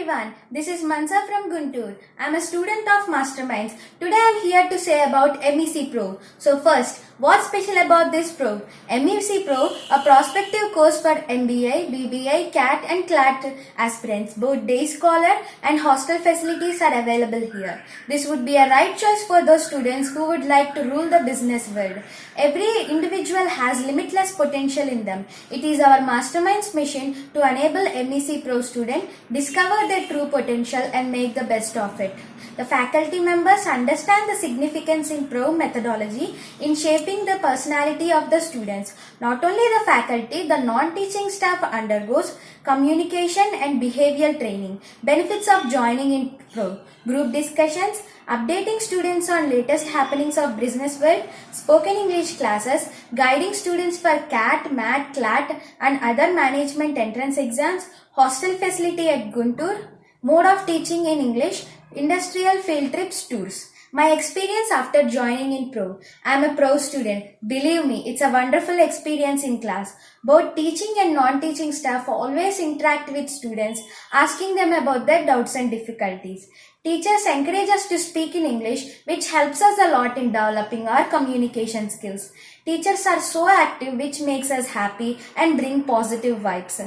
everyone, this is Mansa from Guntur. I am a student of Masterminds. Today I am here to say about MEC Pro. So first, what's special about this pro? MEC Pro, a prospective course for MBA, BBA, CAT and CLAT aspirants. Both day scholar and hostel facilities are available here. This would be a right choice for those students who would like to rule the business world. Every individual has limitless potential in them. It is our Masterminds mission to enable MEC Pro students discover their true potential and make the best of it. The faculty members understand the significance in Pro methodology in shaping the personality of the students. Not only the faculty, the non-teaching staff undergoes communication and behavioral training. Benefits of joining in Pro: group discussions, updating students on latest happenings of business world, spoken English classes, guiding students for CAT, MAT, CLAT and other management entrance exams, hostel facility at Guntur, mode of teaching in English, industrial field trips, tours. My experience after joining in Pro. I am a Pro student. Believe me, it's a wonderful experience in class. Both teaching and non-teaching staff always interact with students, asking them about their doubts and difficulties. Teachers encourage us to speak in English, which helps us a lot in developing our communication skills. Teachers are so active, which makes us happy and bring positive vibes.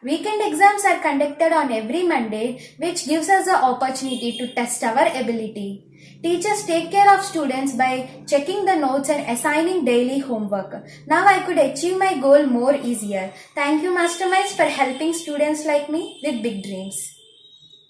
Weekend exams are conducted on every Monday, which gives us the opportunity to test our ability. Teachers take care of students by checking the notes and assigning daily homework. Now I could achieve my goal more easier. Thank you, Masterminds, for helping students like me with big dreams.